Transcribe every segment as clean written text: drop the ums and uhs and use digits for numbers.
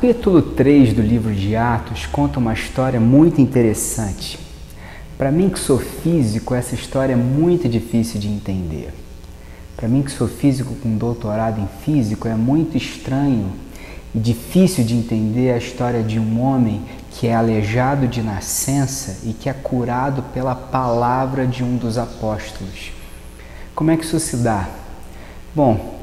capítulo 3 do livro de Atos conta uma história muito interessante. Para mim que sou físico, essa história é muito difícil de entender. Para mim que sou físico com doutorado em físico, é muito estranho e difícil de entender a história de um homem que é aleijado de nascença e que é curado pela palavra de um dos apóstolos. Como é que isso se dá? Bom,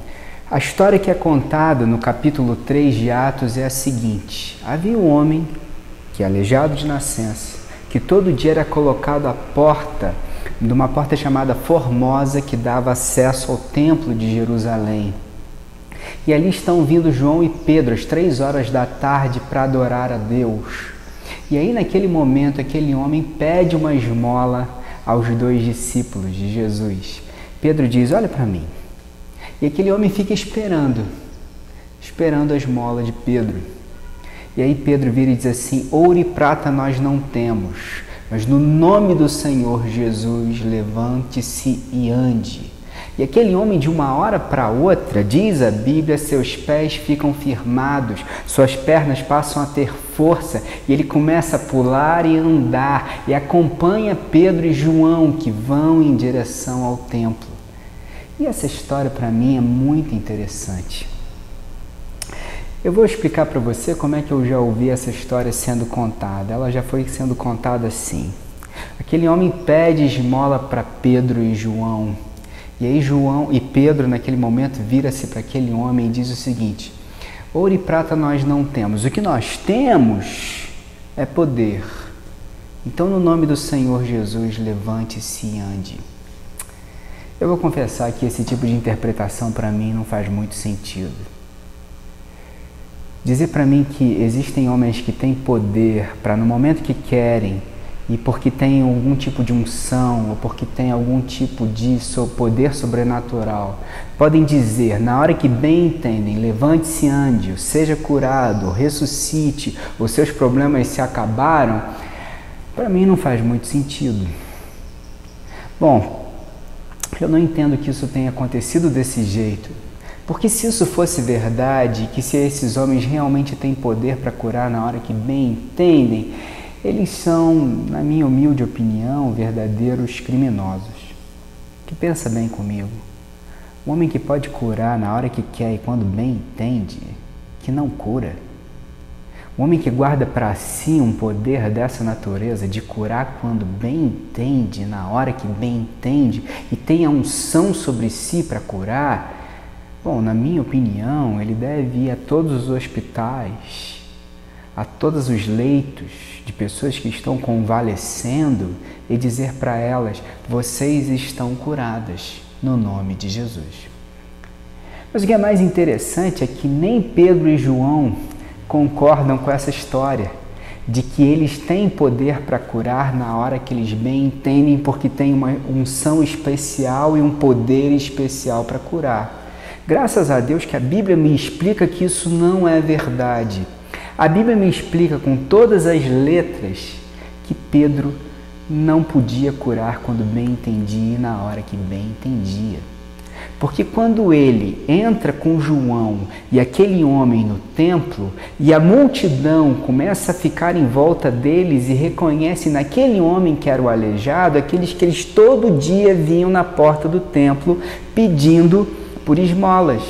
a história que é contada no capítulo 3 de Atos é a seguinte: havia um homem que é aleijado de nascença, que todo dia era colocado à porta, de uma porta chamada Formosa, que dava acesso ao templo de Jerusalém. E ali estão vindo João e Pedro às 3 horas da tarde para adorar a Deus. E aí naquele momento aquele homem pede uma esmola aos 2 discípulos de Jesus. Pedro diz: olha para mim. E aquele homem fica esperando a esmola de Pedro. E aí Pedro vira e diz assim: ouro e prata nós não temos, mas no nome do Senhor Jesus, levante-se e ande. E aquele homem, de uma hora para outra, diz a Bíblia, seus pés ficam firmados, suas pernas passam a ter força, e ele começa a pular e andar, e acompanha Pedro e João, que vão em direção ao templo. E essa história para mim é muito interessante. Eu vou explicar para você como é que eu já ouvi essa história sendo contada. Ela já foi sendo contada assim. Aquele homem pede esmola para Pedro e João. E aí João e Pedro naquele momento vira-se para aquele homem e diz o seguinte: ouro e prata nós não temos, o que nós temos é poder. Então no nome do Senhor Jesus, levante-se e ande. Eu vou confessar que esse tipo de interpretação para mim não faz muito sentido. Dizer para mim que existem homens que têm poder para no momento que querem e porque têm algum tipo de unção ou porque têm algum tipo de poder sobrenatural, podem dizer, na hora que bem entendem, levante-se e ande, ou seja curado, ou ressuscite, os seus problemas se acabaram, para mim não faz muito sentido. Bom, eu não entendo que isso tenha acontecido desse jeito, porque se isso fosse verdade, que se esses homens realmente têm poder para curar na hora que bem entendem, eles são, na minha humilde opinião, verdadeiros criminosos. Que pensa bem comigo, um homem que pode curar na hora que quer e quando bem entende, que não cura. Um homem que guarda para si um poder dessa natureza, de curar quando bem entende, na hora que bem entende, e tem a unção sobre si para curar, bom, na minha opinião, ele deve ir a todos os hospitais, a todos os leitos de pessoas que estão convalescendo e dizer para elas: vocês estão curadas no nome de Jesus. Mas o que é mais interessante é que nem Pedro e João concordam com essa história de que eles têm poder para curar na hora que eles bem entendem, porque têm uma unção especial e um poder especial para curar. Graças a Deus que a Bíblia me explica que isso não é verdade. A Bíblia me explica com todas as letras que Pedro não podia curar quando bem entendia e na hora que bem entendia. Porque quando ele entra com João e aquele homem no templo, e a multidão começa a ficar em volta deles e reconhece naquele homem que era o aleijado, aqueles que eles todo dia vinham na porta do templo pedindo por esmolas.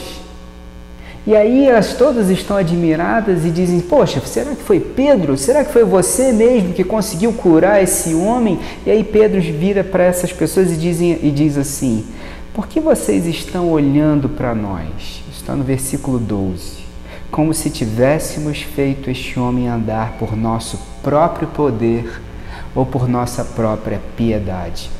E aí elas todas estão admiradas e dizem: poxa, será que foi Pedro? Será que foi você mesmo que conseguiu curar esse homem? E aí Pedro vira para essas pessoas e diz assim: por que vocês estão olhando para nós? Está no versículo 12. Como se tivéssemos feito este homem andar por nosso próprio poder ou por nossa própria piedade.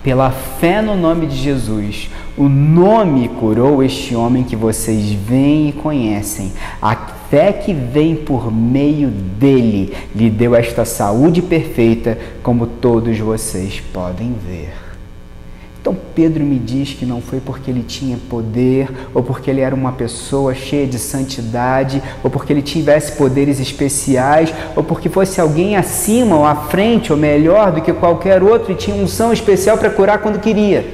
Pela fé no nome de Jesus, o nome curou este homem que vocês veem e conhecem. A fé que vem por meio dele lhe deu esta saúde perfeita, como todos vocês podem ver. Então Pedro me diz que não foi porque ele tinha poder, ou porque ele era uma pessoa cheia de santidade, ou porque ele tivesse poderes especiais, ou porque fosse alguém acima, ou à frente, ou melhor do que qualquer outro e tinha unção especial para curar quando queria.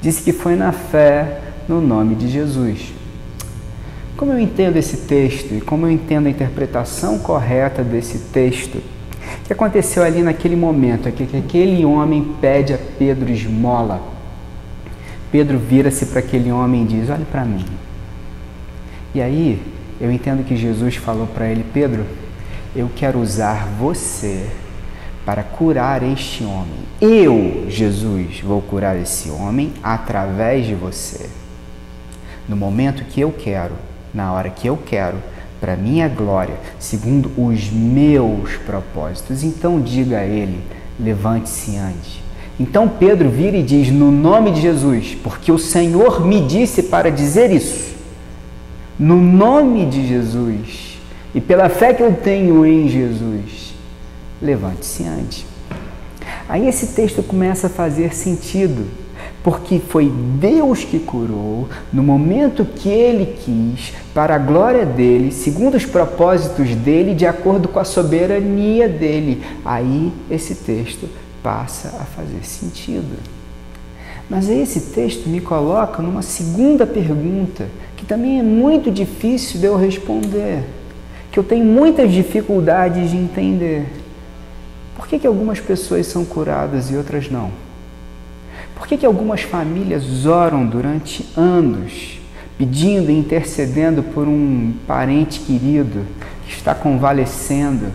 Disse que foi na fé no nome de Jesus. Como eu entendo esse texto e como eu entendo a interpretação correta desse texto, o que aconteceu ali naquele momento é que aquele homem pede a Pedro esmola. Pedro vira-se para aquele homem e diz: olhe para mim. E aí eu entendo que Jesus falou para ele: Pedro, eu quero usar você para curar este homem. Eu, Jesus, vou curar esse homem através de você. No momento que eu quero, na hora que eu quero, para minha glória, segundo os meus propósitos. Então diga a ele: levante-se e ande. Então Pedro vira e diz: no nome de Jesus, porque o Senhor me disse para dizer isso. No nome de Jesus e pela fé que eu tenho em Jesus, levante-se e ande. Aí esse texto começa a fazer sentido, porque foi Deus que curou no momento que Ele quis, para a glória dEle, segundo os propósitos dEle, de acordo com a soberania dEle. Aí esse texto passa a fazer sentido. Mas aí esse texto me coloca numa segunda pergunta, que também é muito difícil de eu responder, que eu tenho muitas dificuldades de entender. Por que algumas pessoas são curadas e outras não? Por que algumas famílias oram durante anos, pedindo e intercedendo por um parente querido que está convalescendo?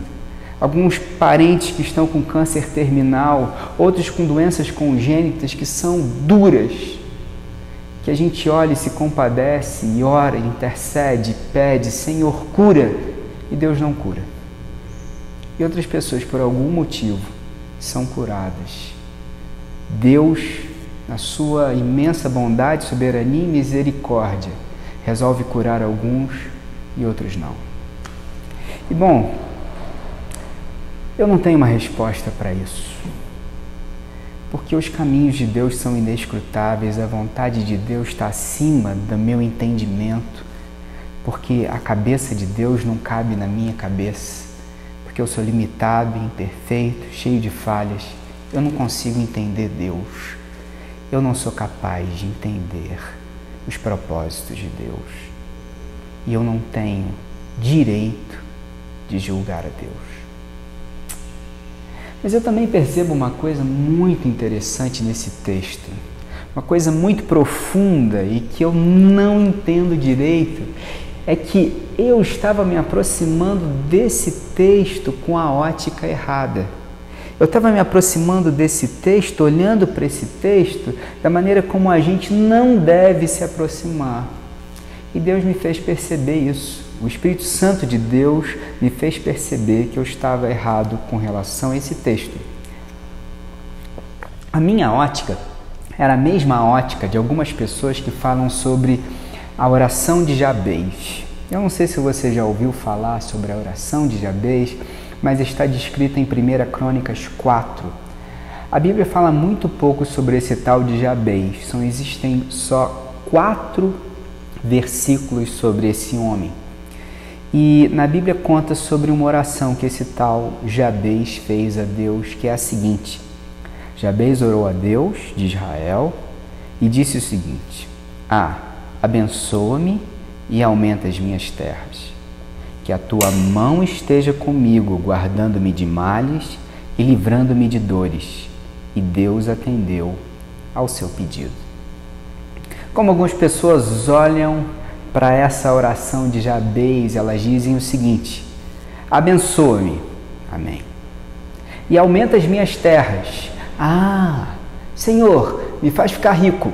Alguns parentes que estão com câncer terminal, outros com doenças congênitas que são duras, que a gente olha e se compadece, e ora, intercede, pede: Senhor, cura, e Deus não cura. E outras pessoas, por algum motivo, são curadas. Deus, na sua imensa bondade, soberania e misericórdia, resolve curar alguns e outros não. E bom, eu não tenho uma resposta para isso, porque os caminhos de Deus são inescrutáveis, a vontade de Deus está acima do meu entendimento, porque a cabeça de Deus não cabe na minha cabeça, porque eu sou limitado, imperfeito, cheio de falhas. Eu não consigo entender Deus. Eu não sou capaz de entender os propósitos de Deus. E eu não tenho direito de julgar a Deus. Mas eu também percebo uma coisa muito interessante nesse texto, uma coisa muito profunda e que eu não entendo direito, é que eu estava me aproximando desse texto com a ótica errada. Eu estava me aproximando desse texto, olhando para esse texto da maneira como a gente não deve se aproximar. E Deus me fez perceber isso. O Espírito Santo de Deus me fez perceber que eu estava errado com relação a esse texto. A minha ótica era a mesma ótica de algumas pessoas que falam sobre a oração de Jabez. Eu não sei se você já ouviu falar sobre a oração de Jabez, mas está descrita em 1 Crônicas 4. A Bíblia fala muito pouco sobre esse tal de Jabez. Existem só 4 versículos sobre esse homem. E na Bíblia conta sobre uma oração que esse tal Jabez fez a Deus, que é a seguinte: Jabez orou a Deus de Israel e disse o seguinte: abençoa-me e aumenta as minhas terras, que a tua mão esteja comigo, guardando-me de males e livrando-me de dores. E Deus atendeu ao seu pedido. Como algumas pessoas olham para essa oração de Jabez, elas dizem o seguinte: abençoa-me, amém, e aumenta as minhas terras. Senhor, me faz ficar rico,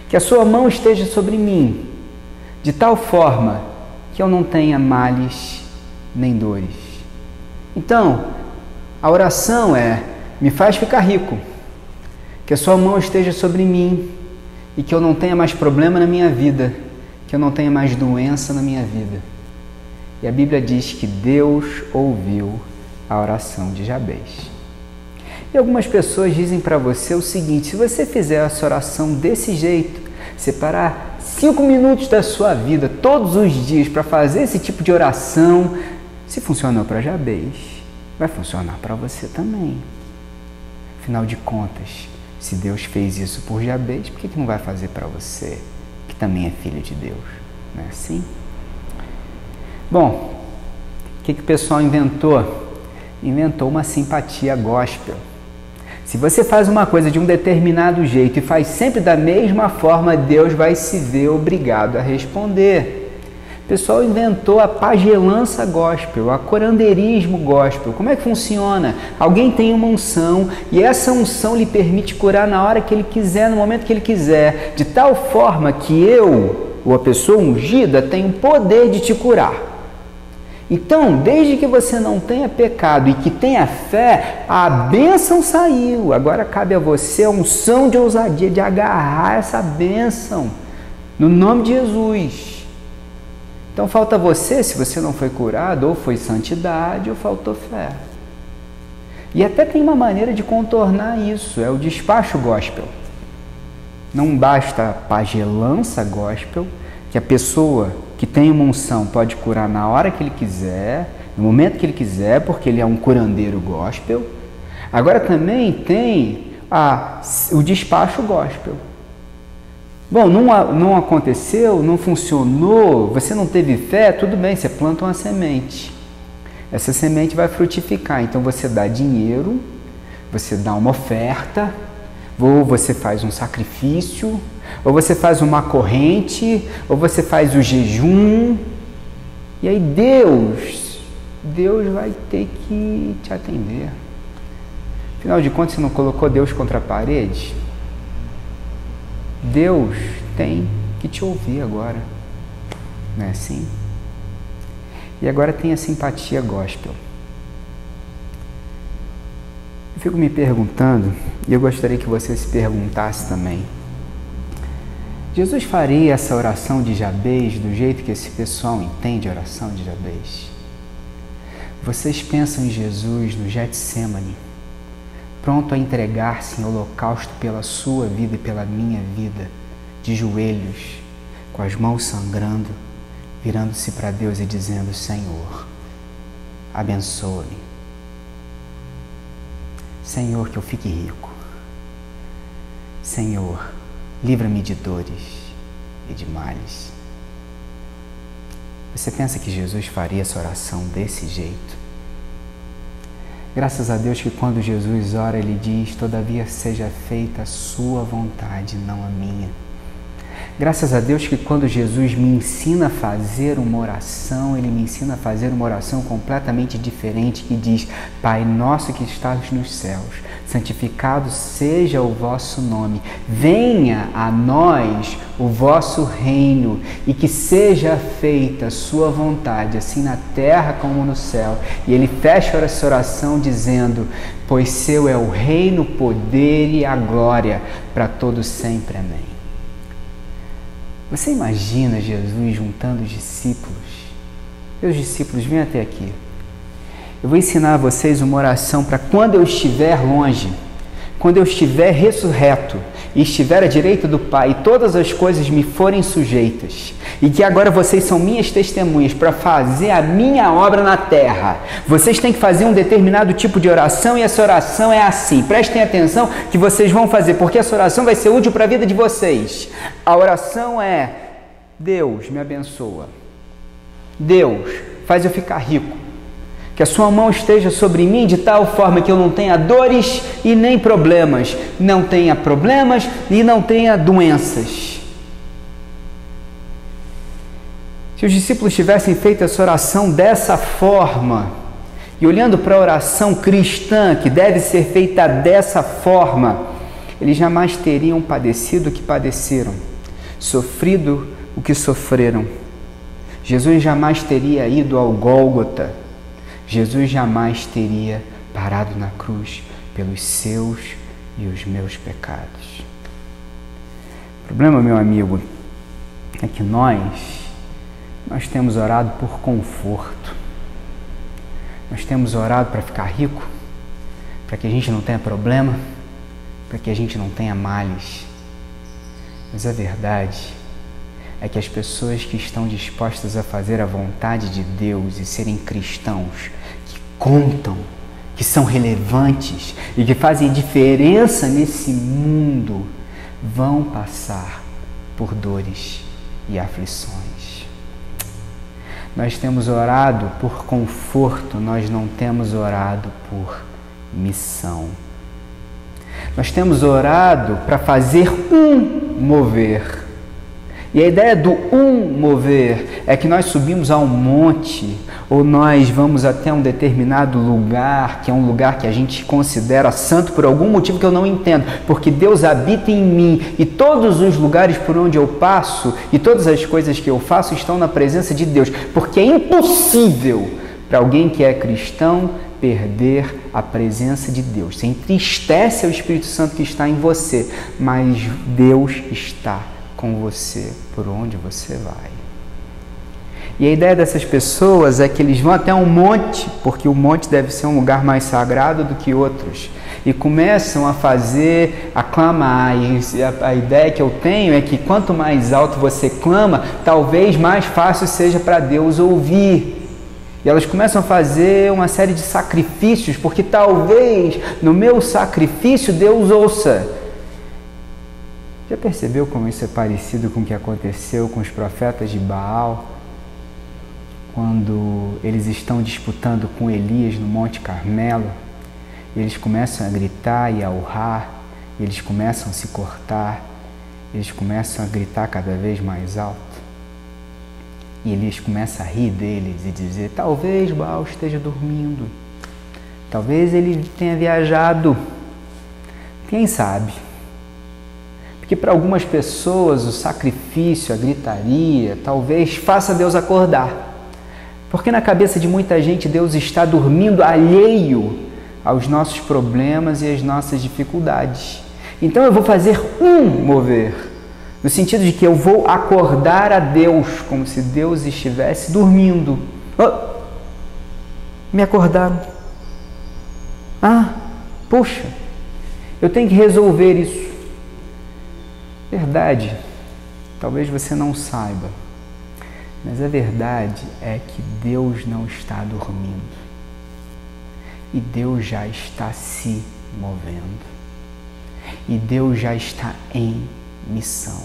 que a sua mão esteja sobre mim, de tal forma que eu não tenha males nem dores. Então, a oração é: me faz ficar rico, que a sua mão esteja sobre mim e que eu não tenha mais problema na minha vida, que eu não tenha mais doença na minha vida. E a Bíblia diz que Deus ouviu a oração de Jabez. E algumas pessoas dizem para você o seguinte: se você fizer essa oração desse jeito, separar 5 minutos da sua vida todos os dias para fazer esse tipo de oração, se funcionou para Jabez, vai funcionar para você também. Afinal de contas, se Deus fez isso por Jabez, por que não vai fazer para você, que também é filho de Deus? Não é assim? Bom, o que o pessoal inventou? Inventou uma simpatia gospel. Se você faz uma coisa de um determinado jeito e faz sempre da mesma forma, Deus vai se ver obrigado a responder. O pessoal inventou a pagelança gospel, a curandeirismo gospel. Como é que funciona? Alguém tem uma unção e essa unção lhe permite curar na hora que ele quiser, no momento que ele quiser, de tal forma que eu, ou a pessoa ungida, tenho o poder de te curar. Então, desde que você não tenha pecado e que tenha fé, a bênção saiu. Agora cabe a você a unção de ousadia de agarrar essa bênção, no nome de Jesus. Então falta você, se você não foi curado, ou foi santidade, ou faltou fé. E até tem uma maneira de contornar isso, é o despacho gospel. Não basta a pagelança gospel, que a pessoa que tem uma unção pode curar na hora que ele quiser, no momento que ele quiser, porque ele é um curandeiro gospel. Agora também tem o despacho gospel. Bom, não aconteceu, não funcionou, você não teve fé, tudo bem, você planta uma semente. Essa semente vai frutificar, então você dá dinheiro, você dá uma oferta, ou você faz um sacrifício, ou você faz uma corrente, ou você faz o jejum, e aí Deus vai ter que te atender. Afinal de contas, você não colocou Deus contra a parede? Deus tem que te ouvir agora, não é assim? E agora tem a simpatia gospel. Eu fico me perguntando, e eu gostaria que você se perguntasse também, Jesus faria essa oração de Jabez do jeito que esse pessoal entende a oração de Jabez? Vocês pensam em Jesus no Getsemane, pronto a entregar-se em holocausto pela sua vida e pela minha vida, de joelhos, com as mãos sangrando, virando-se para Deus e dizendo: Senhor, abençoa-me. Senhor, que eu fique rico. Senhor, livra-me de dores e de males. Você pensa que Jesus faria essa oração desse jeito? Graças a Deus que quando Jesus ora, Ele diz: todavia seja feita a sua vontade, não a minha. Graças a Deus que quando Jesus me ensina a fazer uma oração, Ele me ensina a fazer uma oração completamente diferente, que diz: Pai nosso que estás nos céus, santificado seja o vosso nome, venha a nós o vosso reino, e que seja feita a sua vontade, assim na terra como no céu. E ele fecha essa oração dizendo: pois seu é o reino, o poder e a glória para todos sempre. Amém. Você imagina Jesus juntando os discípulos? Meus discípulos, venham até aqui. Eu vou ensinar a vocês uma oração para quando eu estiver longe, quando eu estiver ressurreto e estiver à direita do Pai e todas as coisas me forem sujeitas, e que agora vocês são minhas testemunhas para fazer a minha obra na terra. Vocês têm que fazer um determinado tipo de oração, e essa oração é assim. Prestem atenção que vocês vão fazer, porque essa oração vai ser útil para a vida de vocês. A oração é: Deus me abençoa. Deus, faz eu ficar rico. Que a sua mão esteja sobre mim de tal forma que eu não tenha dores e nem problemas. Não tenha problemas e não tenha doenças. Se os discípulos tivessem feito essa oração dessa forma, e olhando para a oração cristã, que deve ser feita dessa forma, eles jamais teriam padecido o que padeceram, sofrido o que sofreram. Jesus jamais teria ido ao Gólgota. Jesus jamais teria parado na cruz pelos seus e os meus pecados. O problema, meu amigo, é que nós temos orado por conforto. Nós temos orado para ficar rico, para que a gente não tenha problema, para que a gente não tenha males. Mas a verdade é que as pessoas que estão dispostas a fazer a vontade de Deus e serem cristãos, que contam, que são relevantes e que fazem diferença nesse mundo, vão passar por dores e aflições. Nós temos orado por conforto, nós não temos orado por missão. Nós temos orado para fazer um mover. E a ideia do mover é que nós subimos a um monte, ou nós vamos até um determinado lugar, que é um lugar que a gente considera santo por algum motivo que eu não entendo, porque Deus habita em mim e todos os lugares por onde eu passo e todas as coisas que eu faço estão na presença de Deus, porque é impossível para alguém que é cristão perder a presença de Deus. Você entristece o Espírito Santo que está em você, mas Deus está com você por onde você vai. E a ideia dessas pessoas é que eles vão até um monte, porque o monte deve ser um lugar mais sagrado do que outros, e começam a clamar, e a ideia que eu tenho é que quanto mais alto você clama, talvez mais fácil seja para Deus ouvir. E elas começam a fazer uma série de sacrifícios, porque talvez no meu sacrifício Deus ouça. Já percebeu como isso é parecido com o que aconteceu com os profetas de Baal? Quando eles estão disputando com Elias no Monte Carmelo, eles começam a gritar e a urrar, eles começam a se cortar, eles começam a gritar cada vez mais alto. E Elias começa a rir deles e dizer: talvez Baal esteja dormindo, talvez ele tenha viajado, quem sabe? Porque para algumas pessoas o sacrifício, a gritaria, talvez faça Deus acordar. Porque na cabeça de muita gente Deus está dormindo alheio aos nossos problemas e às nossas dificuldades. Então eu vou fazer um mover, no sentido de que eu vou acordar a Deus, como se Deus estivesse dormindo. Oh, me acordaram. Puxa, eu tenho que resolver isso. Verdade, talvez você não saiba, mas a verdade é que Deus não está dormindo e Deus já está se movendo e Deus já está em missão,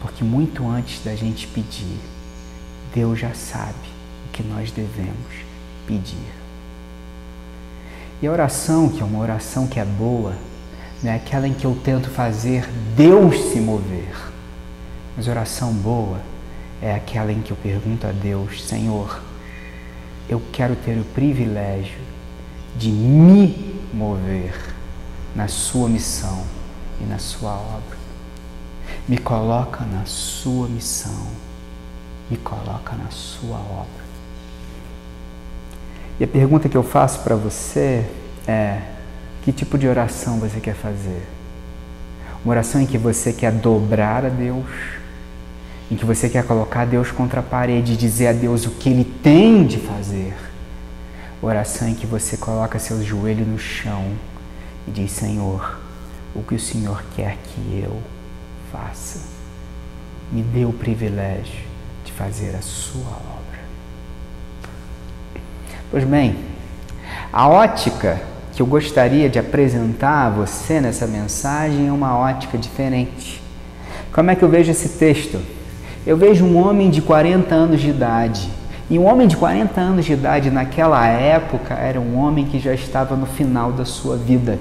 porque muito antes da gente pedir, Deus já sabe o que nós devemos pedir. E a oração, que é uma oração que é boa, não é aquela em que eu tento fazer Deus se mover, mas oração boa é aquela em que eu pergunto a Deus: Senhor, eu quero ter o privilégio de me mover na sua missão e na sua obra. Me coloca na sua missão, me coloca na sua obra. E a pergunta que eu faço para você é: que tipo de oração você quer fazer? Uma oração em que você quer dobrar a Deus, em que você quer colocar Deus contra a parede e dizer a Deus o que Ele tem de fazer. Oração em que você coloca seus joelhos no chão e diz: Senhor, o que o Senhor quer que eu faça? Me dê o privilégio de fazer a sua obra. Pois bem, a ótica que eu gostaria de apresentar a você nessa mensagem é uma ótica diferente. Como é que eu vejo esse texto? Eu vejo um homem de 40 anos de idade. E um homem de 40 anos de idade naquela época era um homem que já estava no final da sua vida.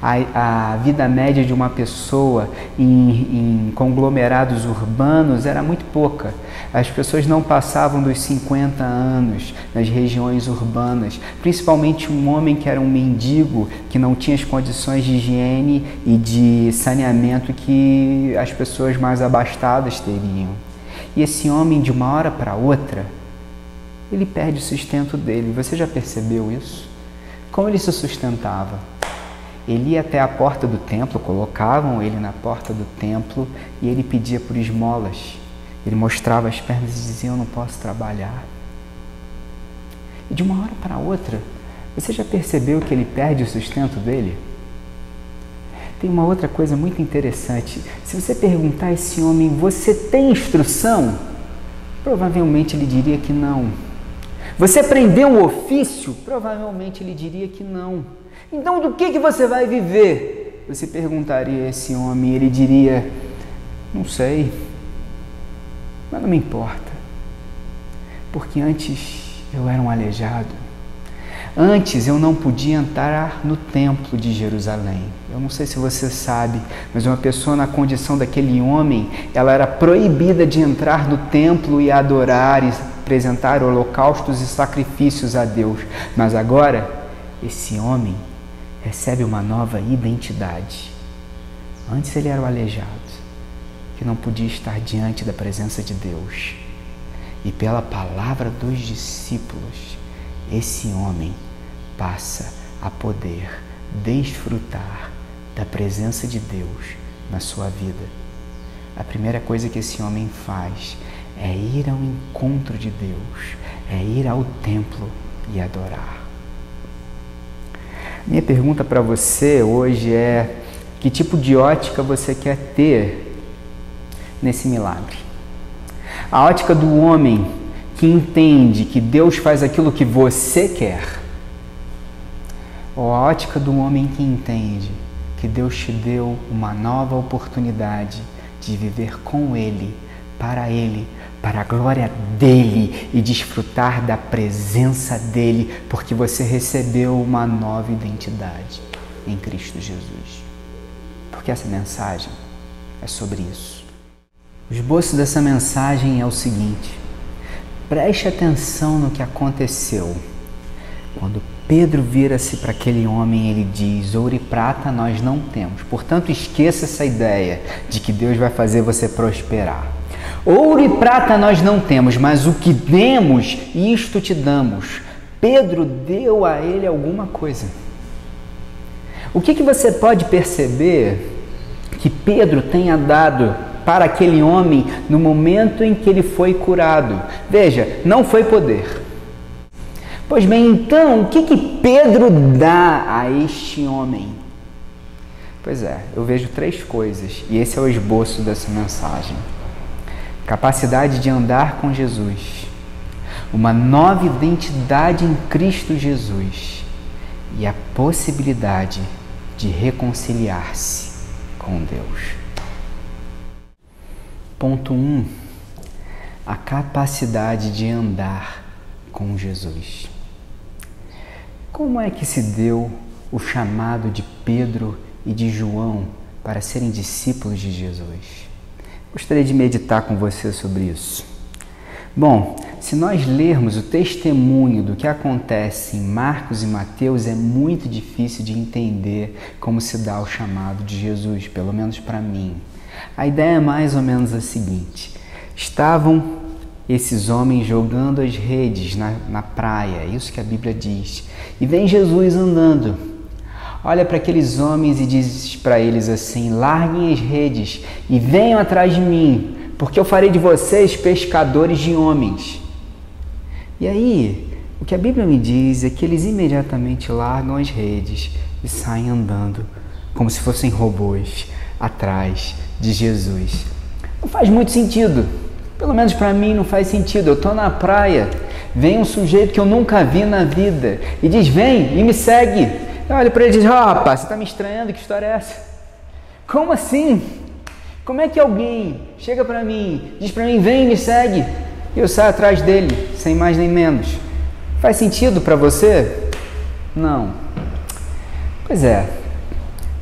A vida média de uma pessoa em conglomerados urbanos era muito pouca. As pessoas não passavam dos 50 anos nas regiões urbanas, principalmente um homem que era um mendigo, que não tinha as condições de higiene e de saneamento que as pessoas mais abastadas teriam. E esse homem, de uma hora para outra, ele perde o sustento dele. Você já percebeu isso? Como ele se sustentava? Ele ia até a porta do templo, colocavam ele na porta do templo e ele pedia por esmolas. Ele mostrava as pernas e dizia: eu não posso trabalhar. E de uma hora para outra, você já percebeu que ele perde o sustento dele? Tem uma outra coisa muito interessante. Se você perguntar a esse homem: você tem instrução? Provavelmente ele diria que não. Você aprendeu um ofício? Provavelmente ele diria que não. Então do que você vai viver? Você perguntaria a esse homem e ele diria: não sei, mas não me importa. porque antes eu era um aleijado. Antes eu não podia entrar no templo de Jerusalém. Eu não sei se você sabe, mas uma pessoa na condição daquele homem, ela era proibida de entrar no templo e adorar e apresentar holocaustos e sacrifícios a Deus. Mas agora, esse homem recebe uma nova identidade. Antes ele era o aleijado, que não podia estar diante da presença de Deus. E pela palavra dos discípulos, esse homem passa a poder desfrutar da presença de Deus na sua vida. A primeira coisa que esse homem faz é ir ao encontro de Deus, é ir ao templo e adorar. Minha pergunta para você hoje é: que tipo de ótica você quer ter nesse milagre? A ótica do homem que entende que Deus faz aquilo que você quer? Ou a ótica do homem que entende que Deus te deu uma nova oportunidade de viver com Ele, para a glória dEle e desfrutar da presença dEle, porque você recebeu uma nova identidade em Cristo Jesus? Porque essa mensagem é sobre isso. O esboço dessa mensagem é o seguinte: preste atenção no que aconteceu. Quando Pedro vira-se para aquele homem, ele diz: ouro e prata nós não temos, portanto esqueça essa ideia de que Deus vai fazer você prosperar. Ouro e prata nós não temos, mas o que demos, isto te damos. Pedro deu a ele alguma coisa. O que você pode perceber que Pedro tenha dado para aquele homem no momento em que ele foi curado? Veja, não foi poder. Pois bem, então, o que Pedro dá a este homem? Pois é, eu vejo 3 coisas, e esse é o esboço dessa mensagem. Capacidade de andar com Jesus, uma nova identidade em Cristo Jesus e a possibilidade de reconciliar-se com Deus. Ponto 1. A capacidade de andar com Jesus. Como é que se deu o chamado de Pedro e de João para serem discípulos de Jesus? Gostaria de meditar com você sobre isso. Bom, se nós lermos o testemunho do que acontece em Marcos e Mateus, é muito difícil de entender como se dá o chamado de Jesus, pelo menos para mim. A ideia é mais ou menos a seguinte: estavam esses homens jogando as redes na praia, é isso que a Bíblia diz. E vem Jesus andando, olha para aqueles homens e diz para eles assim: larguem as redes e venham atrás de mim, porque eu farei de vocês pescadores de homens. E aí, o que a Bíblia me diz é que eles imediatamente largam as redes e saem andando, como se fossem robôs, atrás de Jesus. Não faz muito sentido. Pelo menos para mim não faz sentido. Eu estou na praia, vem um sujeito que eu nunca vi na vida e diz: vem e me segue. Eu olho para ele e digo: rapaz, você está me estranhando? Que história é essa? Como assim? Como é que alguém chega para mim, diz para mim: vem e me segue, e eu saio atrás dele, sem mais nem menos? Faz sentido para você? Não. Pois é.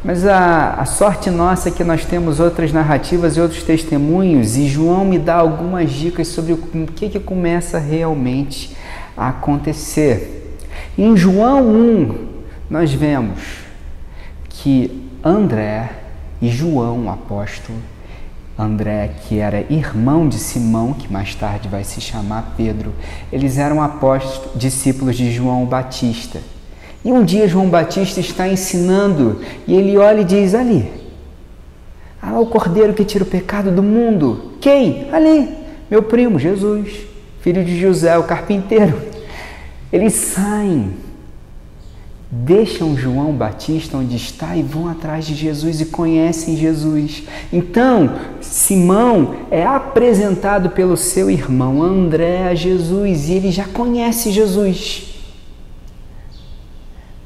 Mas a sorte nossa é que nós temos outras narrativas e outros testemunhos, e João me dá algumas dicas sobre o que começa realmente a acontecer. Em João 1, nós vemos que André e João, o apóstolo, André, que era irmão de Simão, que mais tarde vai se chamar Pedro, eles eram apóstolos, discípulos de João Batista. E um dia João Batista está ensinando e ele olha e diz: ali, lá o cordeiro que tira o pecado do mundo. Quem? Ali, meu primo Jesus, filho de José, o carpinteiro. Eles saem, deixam João Batista onde está e vão atrás de Jesus e conhecem Jesus. Então, Simão é apresentado pelo seu irmão André a Jesus e ele já conhece Jesus.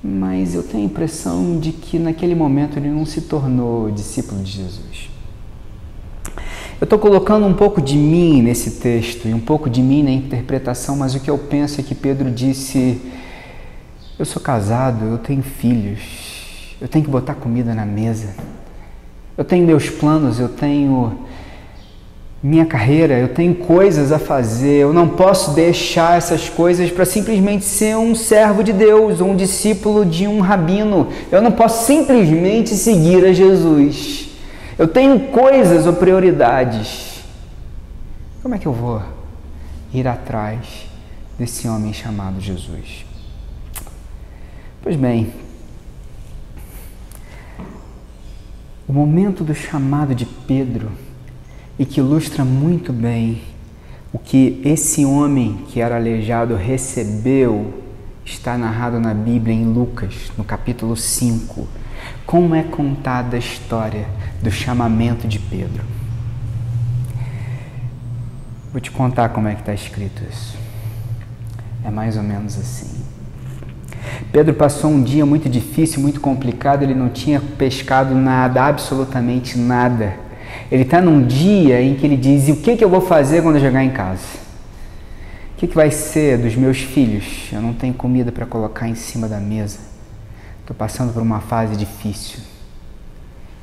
Mas eu tenho a impressão de que naquele momento ele não se tornou discípulo de Jesus. Eu estou colocando um pouco de mim nesse texto e um pouco de mim na interpretação, mas o que eu penso é que Pedro disse: eu sou casado, eu tenho filhos, eu tenho que botar comida na mesa, eu tenho meus planos, eu tenho minha carreira, eu tenho coisas a fazer, eu não posso deixar essas coisas para simplesmente ser um servo de Deus, ou um discípulo de um rabino. Eu não posso simplesmente seguir a Jesus. Eu tenho coisas ou prioridades. Como é que eu vou ir atrás desse homem chamado Jesus? Pois bem, o momento do chamado de Pedro, e que ilustra muito bem o que esse homem que era aleijado recebeu, está narrado na Bíblia em Lucas, no capítulo 5. Como é contada a história do chamamento de Pedro? Vou te contar como é que está escrito isso. É mais ou menos assim. Pedro passou um dia muito difícil, muito complicado, ele não tinha pescado nada, absolutamente nada. Ele está num dia em que ele diz: e o que eu vou fazer quando eu chegar em casa? O que vai ser dos meus filhos? Eu não tenho comida para colocar em cima da mesa. Estou passando por uma fase difícil.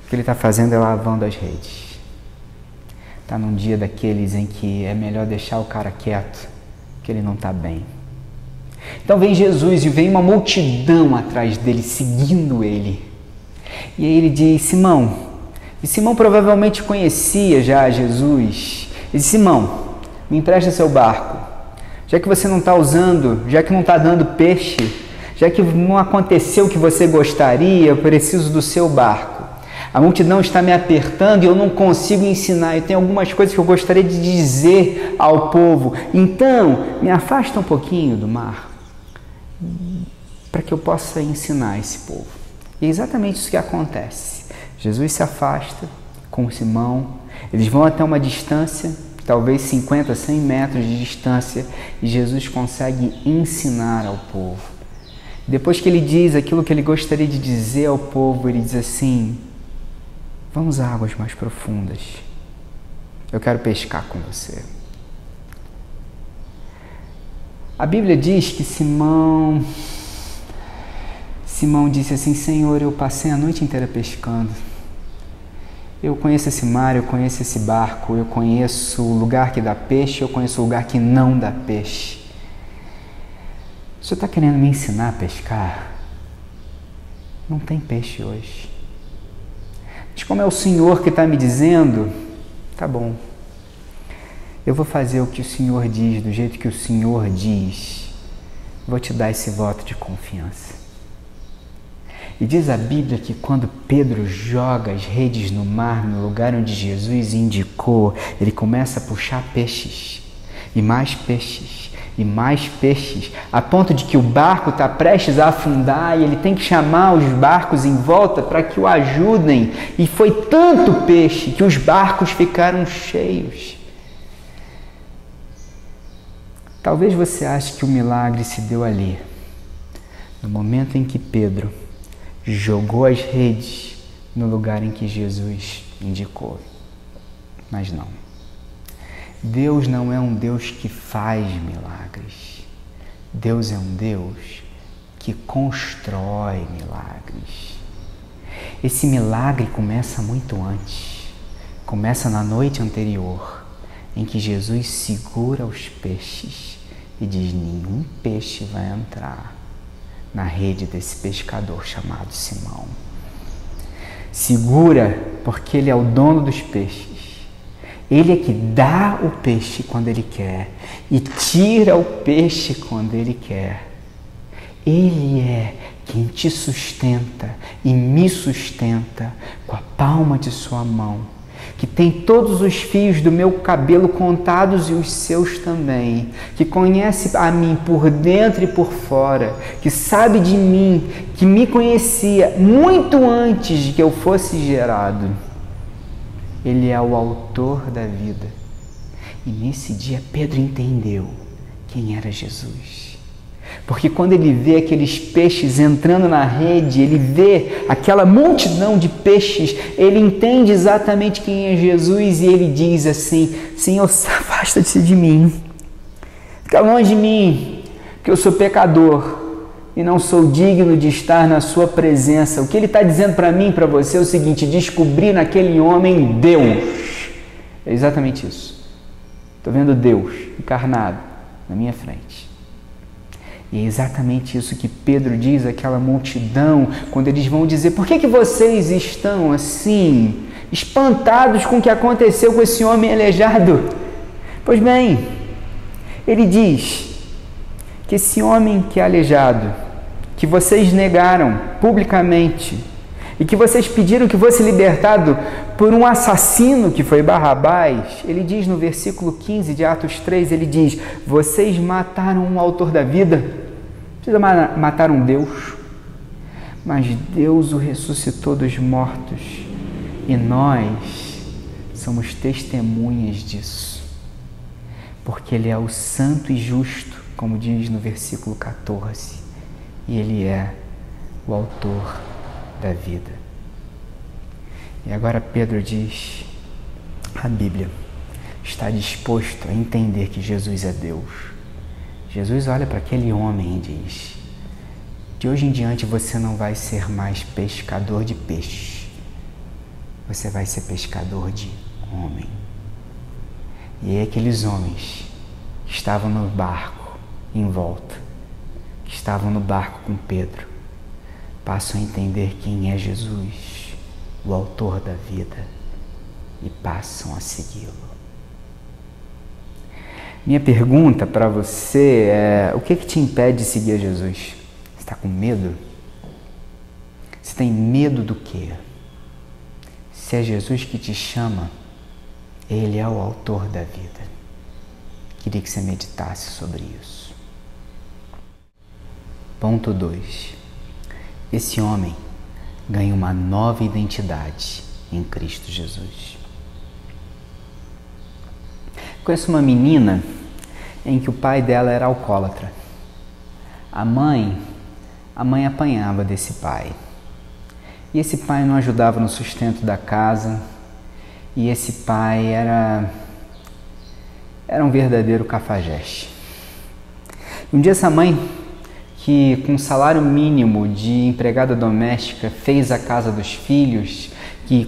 O que ele está fazendo é lavando as redes. Está num dia daqueles em que é melhor deixar o cara quieto, que ele não está bem. Então vem Jesus e vem uma multidão atrás dele, seguindo ele. E aí ele diz: Simão. E Simão provavelmente conhecia já Jesus. Ele disse: Simão, me empresta seu barco. Já que você não está usando, já que não está dando peixe, já que não aconteceu o que você gostaria, eu preciso do seu barco. A multidão está me apertando e eu não consigo ensinar. Eu tenho algumas coisas que eu gostaria de dizer ao povo. Então, me afasta um pouquinho do mar, para que eu possa ensinar esse povo. E é exatamente isso que acontece. Jesus se afasta com Simão, eles vão até uma distância, talvez 50, 100 metros de distância, e Jesus consegue ensinar ao povo. Depois que ele diz aquilo que ele gostaria de dizer ao povo, ele diz assim: vamos a águas mais profundas, eu quero pescar com você. A Bíblia diz que Simão disse assim: Senhor, eu passei a noite inteira pescando. Eu conheço esse mar, eu conheço esse barco, eu conheço o lugar que dá peixe, eu conheço o lugar que não dá peixe. O senhor está querendo me ensinar a pescar? Não tem peixe hoje. Mas como é o Senhor que está me dizendo, tá bom. Eu vou fazer o que o Senhor diz, do jeito que o Senhor diz. Vou te dar esse voto de confiança. E diz a Bíblia que quando Pedro joga as redes no mar, no lugar onde Jesus indicou, ele começa a puxar peixes, e mais peixes, e mais peixes, a ponto de que o barco está prestes a afundar e ele tem que chamar os barcos em volta para que o ajudem. E foi tanto peixe que os barcos ficaram cheios. Talvez você ache que o milagre se deu ali, no momento em que Pedro jogou as redes no lugar em que Jesus indicou. Mas não. Deus não é um Deus que faz milagres. Deus é um Deus que constrói milagres. Esse milagre começa muito antes. Começa na noite anterior, em que Jesus segura os peixes e diz: nenhum peixe vai entrar na rede desse pescador chamado Simão. Segura, porque ele é o dono dos peixes. Ele é que dá o peixe quando ele quer e tira o peixe quando ele quer. Ele é quem te sustenta e me sustenta com a palma de sua mão, que tem todos os fios do meu cabelo contados e os seus também, que conhece a mim por dentro e por fora, que sabe de mim, que me conhecia muito antes de que eu fosse gerado. Ele é o autor da vida. E nesse dia Pedro entendeu quem era Jesus. Porque quando ele vê aqueles peixes entrando na rede, ele vê aquela multidão de peixes, ele entende exatamente quem é Jesus e ele diz assim: Senhor, afasta-te de mim, fica longe de mim, porque eu sou pecador e não sou digno de estar na sua presença. O que ele está dizendo para mim e para você é o seguinte: descobri naquele homem Deus. É exatamente isso. Estou vendo Deus encarnado na minha frente. E é exatamente isso que Pedro diz àquela multidão, quando eles vão dizer: por que vocês estão assim, espantados com o que aconteceu com esse homem aleijado? Pois bem, ele diz que esse homem que é aleijado, que vocês negaram publicamente e que vocês pediram que fosse libertado por um assassino que foi Barrabás, ele diz no versículo 15 de Atos 3, ele diz: vocês mataram o autor da vida. Vocês mataram Deus, mas Deus o ressuscitou dos mortos e nós somos testemunhas disso, porque Ele é o santo e justo, como diz no versículo 14, e Ele é o autor da vida. E agora Pedro diz: a Bíblia está disposto a entender que Jesus é Deus. Jesus olha para aquele homem e diz: de hoje em diante você não vai ser mais pescador de peixe, você vai ser pescador de homem. E aí aqueles homens que estavam no barco em volta, que estavam no barco com Pedro, passam a entender quem é Jesus, o autor da vida, e passam a segui-lo. Minha pergunta para você é: o que te impede de seguir a Jesus? Você está com medo? Você tem medo do quê? Se é Jesus que te chama, Ele é o autor da vida. Queria que você meditasse sobre isso. Ponto 2. Esse homem ganha uma nova identidade em Cristo Jesus. Conheço uma menina em que o pai dela era alcoólatra. A mãe apanhava desse pai. E esse pai não ajudava no sustento da casa. E esse pai era um verdadeiro cafajeste. Um dia essa mãe, que com salário mínimo de empregada doméstica fez a casa dos filhos, que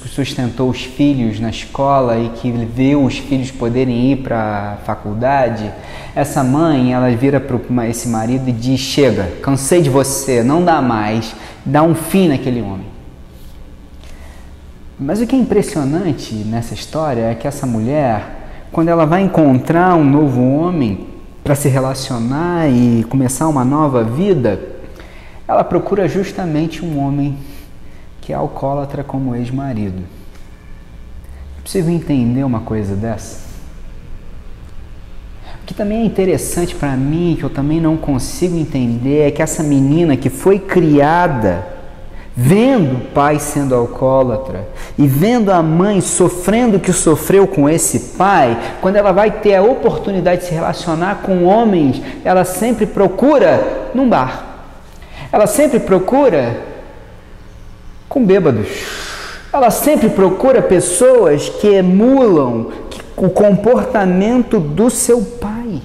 sustentou os filhos na escola e que viu os filhos poderem ir para a faculdade, essa mãe, ela vira para esse marido e diz: chega, cansei de você, não dá mais, dá um fim naquele homem. Mas o que é impressionante nessa história é que essa mulher, quando ela vai encontrar um novo homem para se relacionar e começar uma nova vida, ela procura justamente um homem que é alcoólatra como ex-marido. É possível entender uma coisa dessa? O que também é interessante para mim, que eu também não consigo entender, é que essa menina que foi criada vendo o pai sendo alcoólatra e vendo a mãe sofrendo o que sofreu com esse pai, quando ela vai ter a oportunidade de se relacionar com homens, ela sempre procura num bar. Ela sempre procura com bêbados. Ela sempre procura pessoas que emulam o comportamento do seu pai.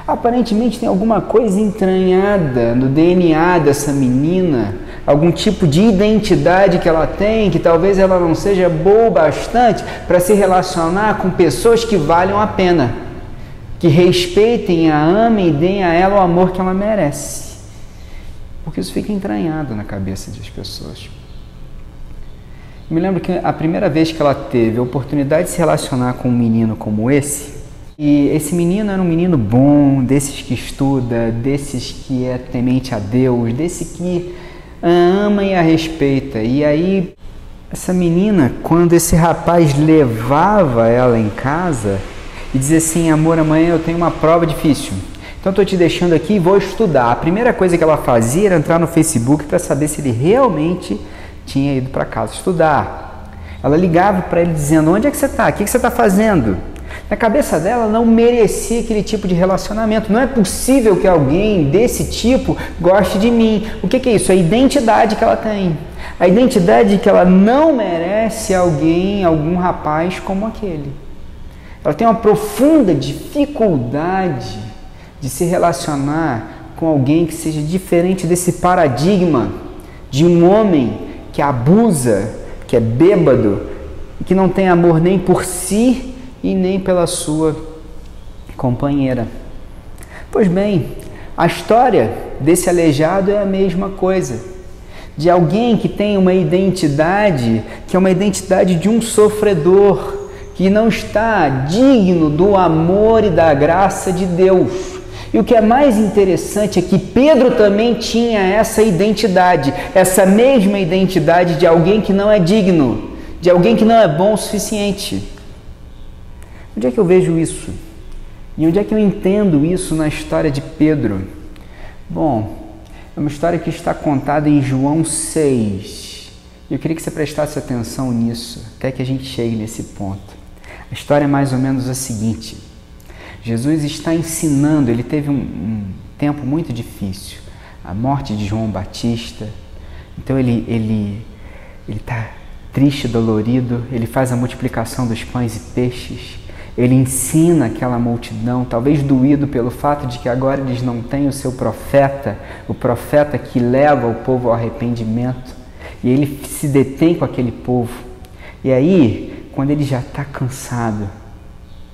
Aparentemente tem alguma coisa entranhada no DNA dessa menina, algum tipo de identidade que ela tem, que talvez ela não seja boa o bastante para se relacionar com pessoas que valham a pena, que respeitem, a amem e deem a ela o amor que ela merece. Porque isso fica entranhado na cabeça das pessoas. Eu me lembro que a primeira vez que ela teve a oportunidade de se relacionar com um menino como esse, e esse menino era um menino bom, desses que estuda, desses que é temente a Deus, desse que ama e a respeita. E aí, essa menina, quando esse rapaz levava ela em casa e dizia assim: amor, amanhã eu tenho uma prova difícil, então estou te deixando aqui e vou estudar. A primeira coisa que ela fazia era entrar no Facebook para saber se ele realmente tinha ido para casa estudar. Ela ligava para ele dizendo: onde é que você está? O que você está fazendo? Na cabeça dela, não merecia aquele tipo de relacionamento. Não é possível que alguém desse tipo goste de mim. O que é isso? A identidade que ela tem. A identidade que ela não merece algum rapaz como aquele. Ela tem uma profunda dificuldade de se relacionar com alguém que seja diferente desse paradigma de um homem que abusa, que é bêbado, que não tem amor nem por si e nem pela sua companheira. Pois bem, a história desse aleijado é a mesma coisa. De alguém que tem uma identidade, que é uma identidade de um sofredor, que não está digno do amor e da graça de Deus. E o que é mais interessante é que Pedro também tinha essa identidade, essa mesma identidade de alguém que não é digno, de alguém que não é bom o suficiente. Onde é que eu vejo isso? E onde é que eu entendo isso na história de Pedro? Bom, é uma história que está contada em João 6. Eu queria que você prestasse atenção nisso, até que a gente chegue nesse ponto. A história é mais ou menos a seguinte. Jesus está ensinando, ele teve um tempo muito difícil, a morte de João Batista. Então ele está triste, dolorido, ele faz a multiplicação dos pães e peixes, ele ensina aquela multidão, talvez doído pelo fato de que agora eles não têm o seu profeta, o profeta que leva o povo ao arrependimento, e ele se detém com aquele povo. E aí, quando ele já está cansado,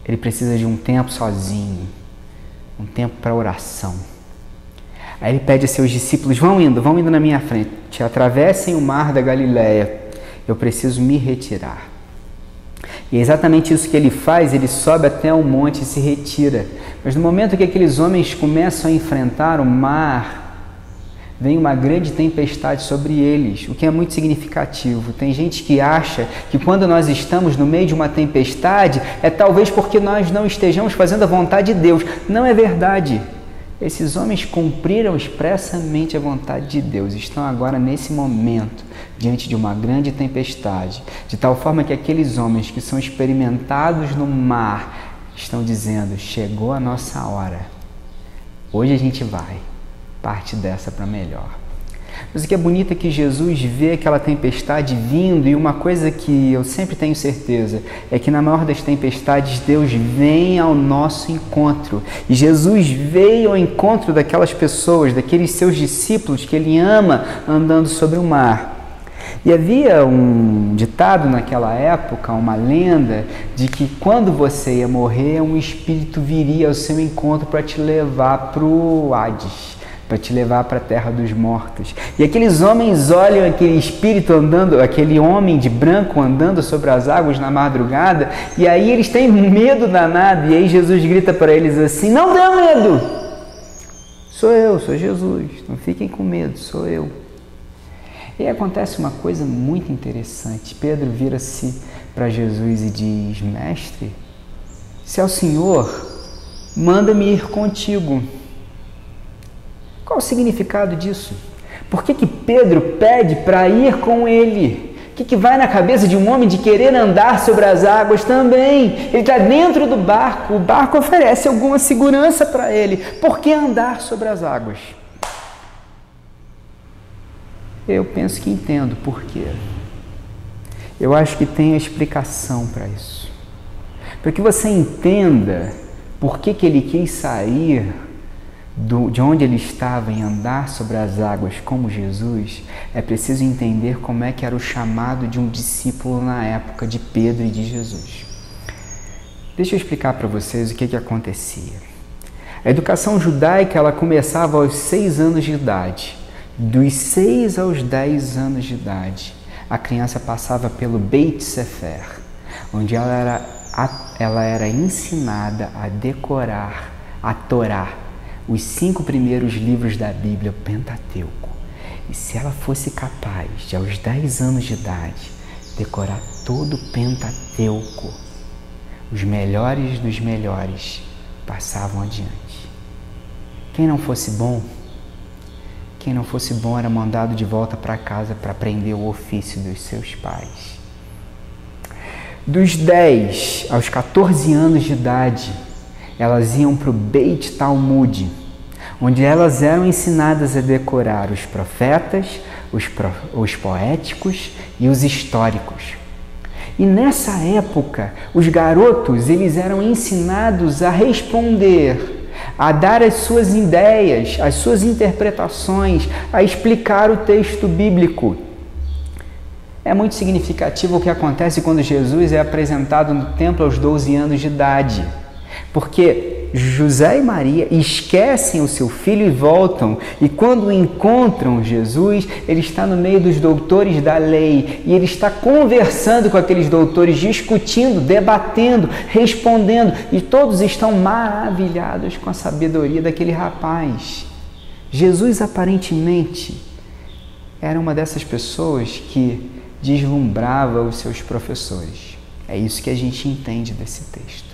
ele precisa de um tempo sozinho, um tempo para oração. Aí ele pede a seus discípulos, vão indo na minha frente, atravessem o mar da Galileia, eu preciso me retirar. E é exatamente isso que ele faz, ele sobe até um monte e se retira. Mas no momento que aqueles homens começam a enfrentar o mar, vem uma grande tempestade sobre eles, o que é muito significativo. Tem gente que acha que quando nós estamos no meio de uma tempestade, é talvez porque nós não estejamos fazendo a vontade de Deus. Não é verdade. Esses homens cumpriram expressamente a vontade de Deus, estão agora nesse momento, diante de uma grande tempestade, de tal forma que aqueles homens que são experimentados no mar, estão dizendo, chegou a nossa hora, hoje a gente vai, parte dessa para melhor. Mas o que é bonito é que Jesus vê aquela tempestade vindo, e uma coisa que eu sempre tenho certeza é que na maior das tempestades Deus vem ao nosso encontro. E Jesus veio ao encontro daquelas pessoas, daqueles seus discípulos que ele ama andando sobre o mar. E havia um ditado naquela época, uma lenda, de que quando você ia morrer, um espírito viria ao seu encontro para te levar para o Hades, para te levar para a terra dos mortos. E aqueles homens olham aquele espírito andando, aquele homem de branco andando sobre as águas na madrugada, e aí eles têm medo danado, e aí Jesus grita para eles assim, não tenham medo, sou eu, sou Jesus, não fiquem com medo, sou eu. E aí acontece uma coisa muito interessante, Pedro vira-se para Jesus e diz, mestre, se é o Senhor, manda-me ir contigo. Qual o significado disso? Por que Pedro pede para ir com ele? O que vai na cabeça de um homem de querer andar sobre as águas também? Ele está dentro do barco, o barco oferece alguma segurança para ele. Por que andar sobre as águas? Eu penso que entendo por quê. Eu acho que tem a explicação para isso. Para que você entenda por que ele quis sair de onde ele estava em andar sobre as águas como Jesus, é preciso entender como é que era o chamado de um discípulo na época de Pedro e de Jesus. Deixa eu explicar para vocês o que acontecia. A educação judaica ela começava aos 6 anos de idade. Dos 6 aos 10 anos de idade, a criança passava pelo Beit Sefer, onde ela era ensinada a decorar a Torá, os 5 primeiros livros da Bíblia, o Pentateuco. E se ela fosse capaz de, aos 10 anos de idade, decorar todo o Pentateuco, os melhores dos melhores passavam adiante. Quem não fosse bom era mandado de volta para casa para aprender o ofício dos seus pais. Dos 10 aos 14 anos de idade, elas iam para o Beit Talmud, onde elas eram ensinadas a decorar os profetas, os poéticos e os históricos. E nessa época, os garotos eles eram ensinados a responder, a dar as suas ideias, as suas interpretações, a explicar o texto bíblico. É muito significativo o que acontece quando Jesus é apresentado no templo aos 12 anos de idade, porque José e Maria esquecem o seu filho e voltam, e quando encontram Jesus, ele está no meio dos doutores da lei, e ele está conversando com aqueles doutores, discutindo, debatendo, respondendo, e todos estão maravilhados com a sabedoria daquele rapaz. Jesus aparentemente era uma dessas pessoas que deslumbrava os seus professores. É isso que a gente entende desse texto.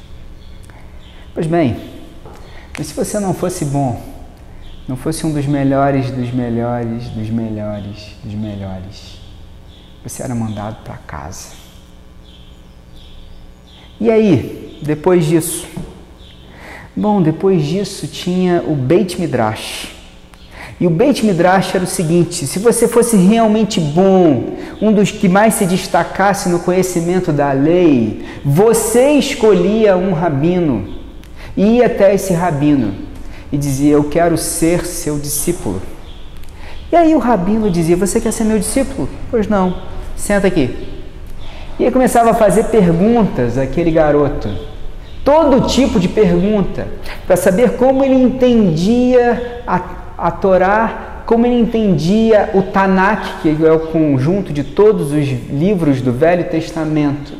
Pois bem, mas se você não fosse bom, não fosse um dos melhores, dos melhores, dos melhores, dos melhores, você era mandado para casa. E aí, depois disso? Bom, depois disso tinha o Beit Midrash. E o Beit Midrash era o seguinte: se você fosse realmente bom, um dos que mais se destacasse no conhecimento da lei, você escolhia um rabino, ia até esse rabino e dizia: eu quero ser seu discípulo. E aí o rabino dizia: você quer ser meu discípulo? Pois não, senta aqui. E aí começava a fazer perguntas àquele garoto, todo tipo de pergunta, para saber como ele entendia a Torá, como ele entendia o Tanakh, que é o conjunto de todos os livros do Velho Testamento.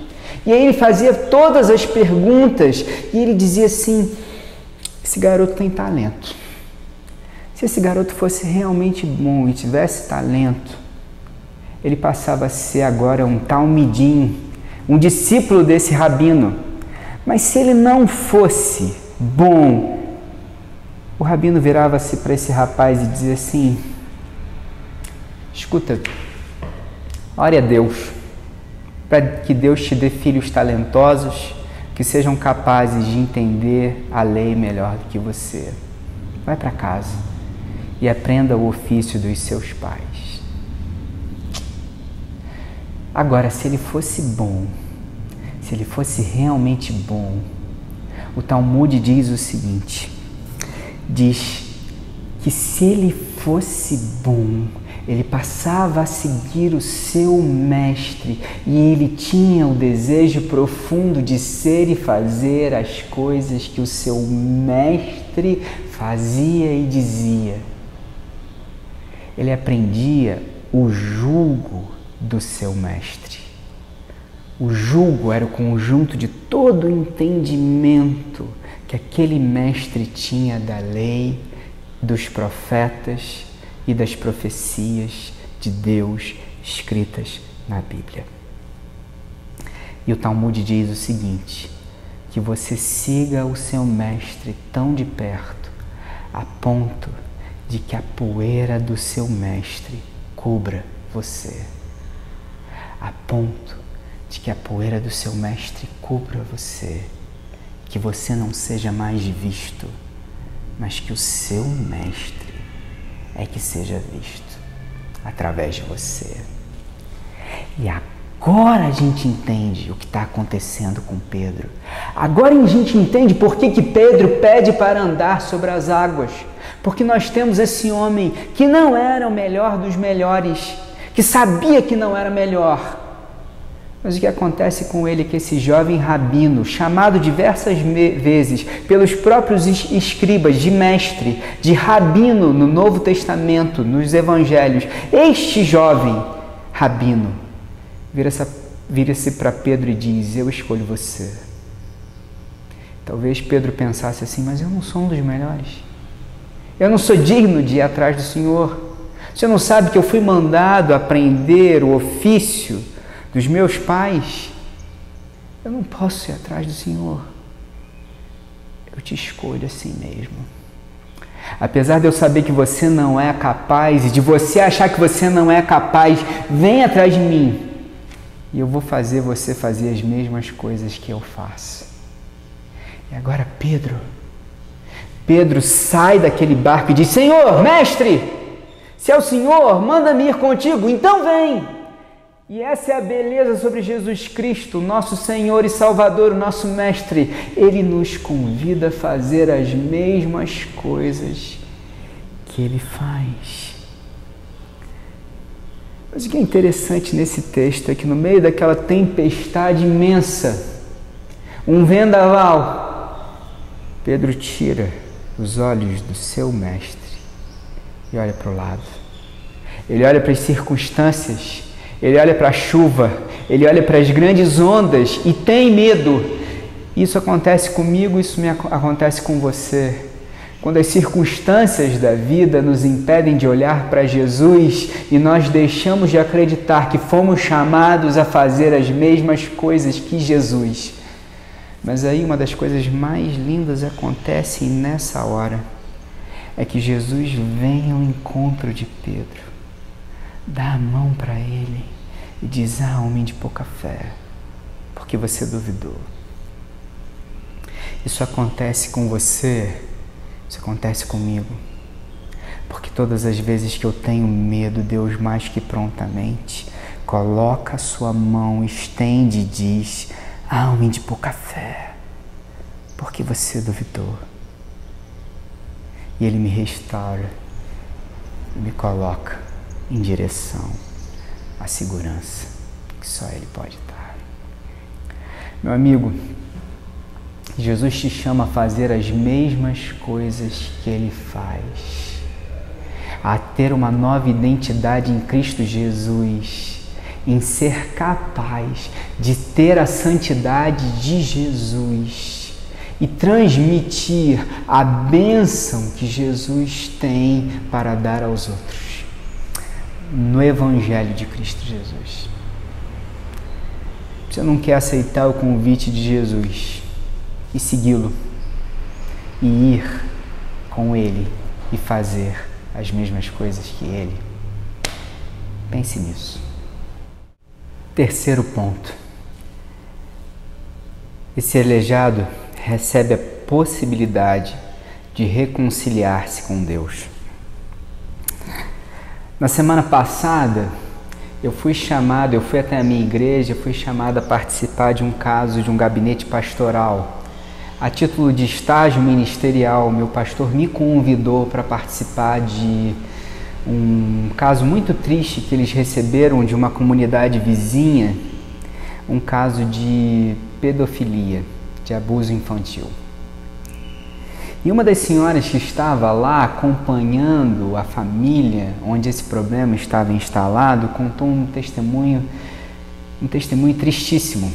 E aí ele fazia todas as perguntas e ele dizia assim: esse garoto tem talento. Se esse garoto fosse realmente bom e tivesse talento, ele passava a ser agora um talmidim, um discípulo desse rabino. Mas se ele não fosse bom, o rabino virava-se para esse rapaz e dizia assim: escuta, ore a Deus, para que Deus te dê filhos talentosos, que sejam capazes de entender a lei melhor do que você. Vai para casa e aprenda o ofício dos seus pais. Agora, se ele fosse bom, se ele fosse realmente bom, o Talmud diz o seguinte: diz que se ele fosse bom, ele passava a seguir o seu mestre e ele tinha o desejo profundo de ser e fazer as coisas que o seu mestre fazia e dizia. Ele aprendia o jugo do seu mestre. O jugo era o conjunto de todo o entendimento que aquele mestre tinha da lei, dos profetas e das profecias de Deus escritas na Bíblia. E o Talmud diz o seguinte: que você siga o seu mestre tão de perto, a ponto de que a poeira do seu mestre cubra você. A ponto de que a poeira do seu mestre cubra você. Que você não seja mais visto, mas que o seu mestre é que seja visto através de você. E agora a gente entende o que está acontecendo com Pedro. Agora a gente entende por que Pedro pede para andar sobre as águas. Porque nós temos esse homem que não era o melhor dos melhores, que sabia que não era melhor. Mas o que acontece com ele é que esse jovem rabino, chamado diversas vezes pelos próprios escribas de mestre, de rabino no Novo Testamento, nos Evangelhos, este jovem rabino vira-se para Pedro e diz: eu escolho você. Talvez Pedro pensasse assim: mas eu não sou um dos melhores. Eu não sou digno de ir atrás do Senhor. Você não sabe que eu fui mandado aprender o ofício dos meus pais? Eu não posso ir atrás do Senhor. Eu te escolho assim mesmo. Apesar de eu saber que você não é capaz e de você achar que você não é capaz, vem atrás de mim. e eu vou fazer você fazer as mesmas coisas que eu faço. E agora Pedro sai daquele barco e diz: Senhor, mestre, se é o Senhor, manda-me ir contigo, então vem. E essa é a beleza sobre Jesus Cristo, nosso Senhor e Salvador, o nosso mestre. Ele nos convida a fazer as mesmas coisas que ele faz. Mas o que é interessante nesse texto é que no meio daquela tempestade imensa, um vendaval, Pedro tira os olhos do seu mestre e olha para o lado. Ele olha para as circunstâncias, ele olha para a chuva, ele olha para as grandes ondas e tem medo. Isso acontece comigo, isso acontece com você. Quando as circunstâncias da vida nos impedem de olhar para Jesus e nós deixamos de acreditar que fomos chamados a fazer as mesmas coisas que Jesus. Mas aí uma das coisas mais lindas acontece nessa hora. É que Jesus vem ao encontro de Pedro, dá a mão para ele e diz: homem de pouca fé, porque você duvidou. Isso acontece com você, isso acontece comigo, porque todas as vezes que eu tenho medo, Deus mais que prontamente coloca a sua mão, estende e diz: homem de pouca fé, porque você duvidou. E Ele me restaura e me coloca em direção à segurança que só Ele pode dar. Meu amigo, Jesus te chama a fazer as mesmas coisas que Ele faz, a ter uma nova identidade em Cristo Jesus, em ser capaz de ter a santidade de Jesus e transmitir a bênção que Jesus tem para dar aos outros no Evangelho de Cristo Jesus. Você não quer aceitar o convite de Jesus e segui-lo e ir com Ele e fazer as mesmas coisas que Ele? Pense nisso. Terceiro ponto. Esse aleijado recebe a possibilidade de reconciliar-se com Deus. Na semana passada, eu fui até a minha igreja, fui chamado a participar de um caso de um gabinete pastoral. A título de estágio ministerial, meu pastor me convidou para participar de um caso muito triste que eles receberam de uma comunidade vizinha, um caso de pedofilia, de abuso infantil. E uma das senhoras que estava lá acompanhando a família onde esse problema estava instalado contou um testemunho tristíssimo.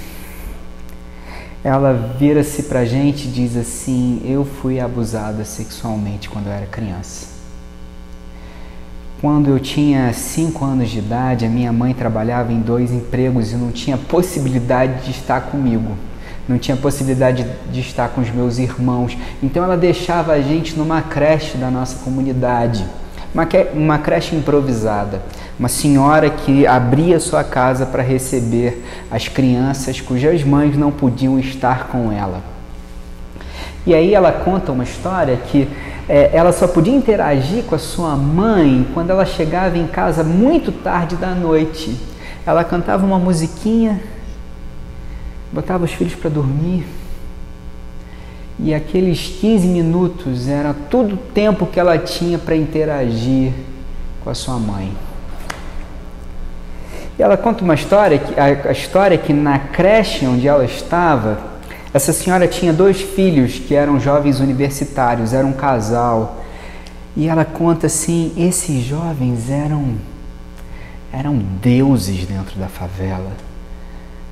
Ela vira-se para a gente e diz assim: eu fui abusada sexualmente quando eu era criança. Quando eu tinha 5 anos de idade, a minha mãe trabalhava em 2 empregos e não tinha possibilidade de estar comigo. Não tinha possibilidade de estar com os meus irmãos. Então ela deixava a gente numa creche da nossa comunidade. Uma creche improvisada. Uma senhora que abria sua casa para receber as crianças cujas mães não podiam estar com ela. E aí ela conta uma história que ela só podia interagir com a sua mãe quando ela chegava em casa muito tarde da noite. Ela cantava uma musiquinha, botava os filhos para dormir, e aqueles 15 minutos era todo o tempo que ela tinha para interagir com a sua mãe. E ela conta uma história, a história que na creche onde ela estava, essa senhora tinha 2 filhos que eram jovens universitários, era um casal, e ela conta assim, esses jovens eram deuses dentro da favela.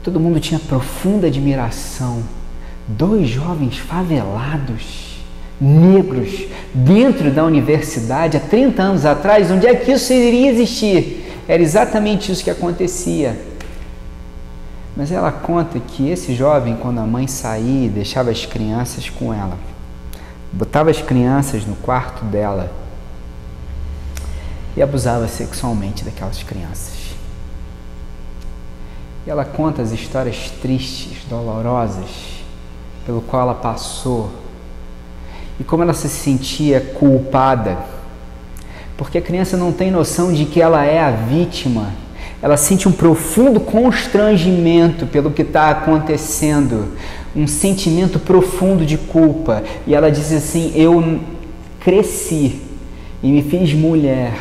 Todo mundo tinha profunda admiração. 2 jovens favelados, negros, dentro da universidade, há 30 anos atrás, onde é que isso iria existir? Era exatamente isso que acontecia. Mas ela conta que esse jovem, quando a mãe saía, deixava as crianças com ela, botava as crianças no quarto dela e abusava sexualmente daquelas crianças. E ela conta as histórias tristes, dolorosas, pelo qual ela passou. E como ela se sentia culpada. Porque a criança não tem noção de que ela é a vítima. Ela sente um profundo constrangimento pelo que está acontecendo. Um sentimento profundo de culpa. E ela diz assim: eu cresci e me fiz mulher,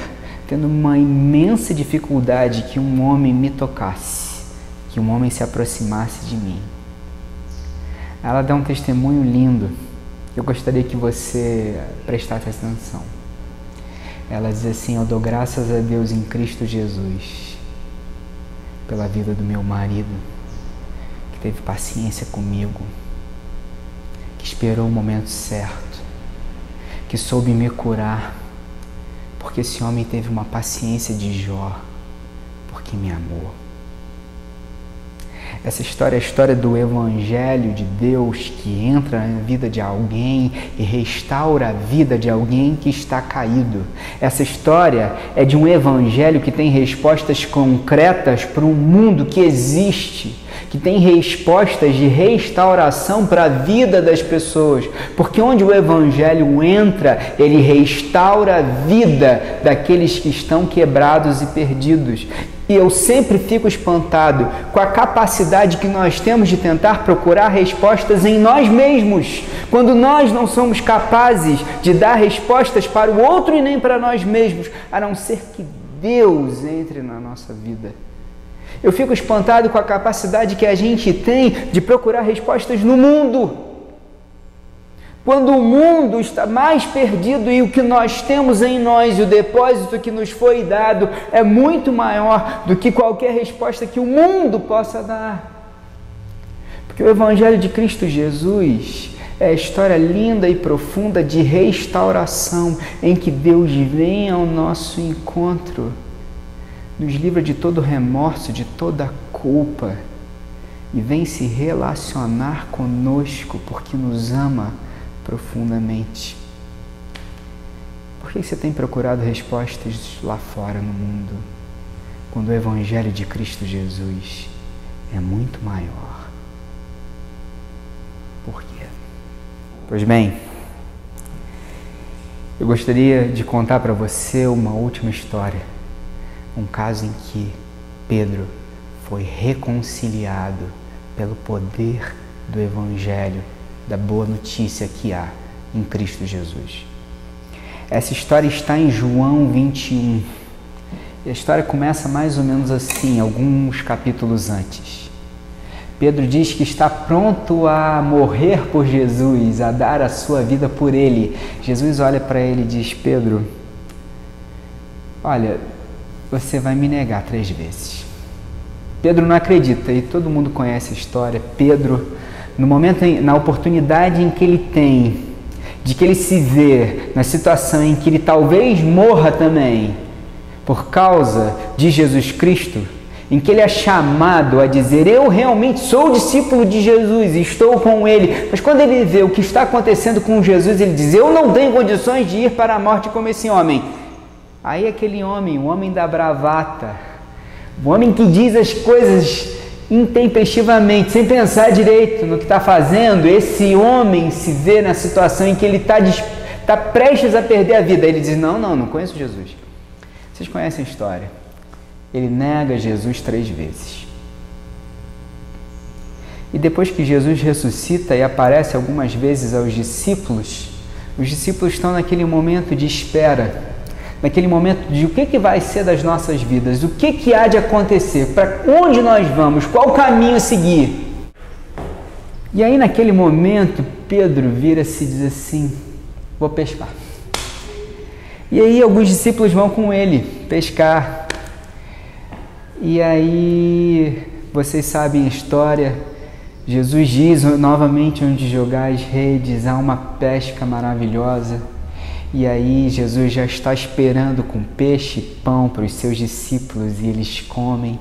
tendo uma imensa dificuldade que um homem me tocasse, que um homem se aproximasse de mim. Ela dá um testemunho lindo. Eu gostaria que você prestasse atenção. Ela diz assim: eu dou graças a Deus em Cristo Jesus pela vida do meu marido, que teve paciência comigo, que esperou o momento certo, que soube me curar, porque esse homem teve uma paciência de Jó, porque me amou. Essa história é a história do Evangelho de Deus que entra na vida de alguém e restaura a vida de alguém que está caído. Essa história é de um Evangelho que tem respostas concretas para um mundo que existe, que tem respostas de restauração para a vida das pessoas. Porque onde o Evangelho entra, ele restaura a vida daqueles que estão quebrados e perdidos. E eu sempre fico espantado com a capacidade que nós temos de tentar procurar respostas em nós mesmos, quando nós não somos capazes de dar respostas para o outro e nem para nós mesmos, a não ser que Deus entre na nossa vida. Eu fico espantado com a capacidade que a gente tem de procurar respostas no mundo, quando o mundo está mais perdido e o que nós temos em nós e o depósito que nos foi dado é muito maior do que qualquer resposta que o mundo possa dar. Porque o Evangelho de Cristo Jesus é a história linda e profunda de restauração, em que Deus vem ao nosso encontro, nos livra de todo remorso, de toda culpa, e vem se relacionar conosco porque nos ama profundamente. Por que você tem procurado respostas lá fora no mundo, quando o Evangelho de Cristo Jesus é muito maior? Por quê? Pois bem, eu gostaria de contar para você uma última história, um caso em que Pedro foi reconciliado pelo poder do Evangelho, da boa notícia que há em Cristo Jesus. Essa história está em João 21. E a história começa mais ou menos assim, alguns capítulos antes. Pedro diz que está pronto a morrer por Jesus, a dar a sua vida por ele. Jesus olha para ele e diz: Pedro, olha, você vai me negar 3 vezes. Pedro não acredita, e todo mundo conhece a história. Pedro, no momento, na oportunidade em que ele tem, de que ele se vê na situação em que ele talvez morra também, por causa de Jesus Cristo, em que ele é chamado a dizer: eu realmente sou discípulo de Jesus e estou com ele. Mas quando ele vê o que está acontecendo com Jesus, ele diz: eu não tenho condições de ir para a morte como esse homem. Aí aquele homem, o homem da bravata, o homem que diz as coisas intempestivamente, sem pensar direito no que está fazendo, esse homem se vê na situação em que ele está prestes a perder a vida. Ele diz: não conheço Jesus. Vocês conhecem a história. Ele nega Jesus 3 vezes. E depois que Jesus ressuscita e aparece algumas vezes aos discípulos, os discípulos estão naquele momento de espera, naquele momento de o que vai ser das nossas vidas, o que há de acontecer, para onde nós vamos, qual caminho seguir. E aí naquele momento Pedro vira-se e diz assim: vou pescar. E aí alguns discípulos vão com ele pescar. E aí vocês sabem a história. Jesus diz novamente: onde jogar as redes, há uma pesca maravilhosa. E aí Jesus já está esperando com peixe e pão para os seus discípulos e eles comem.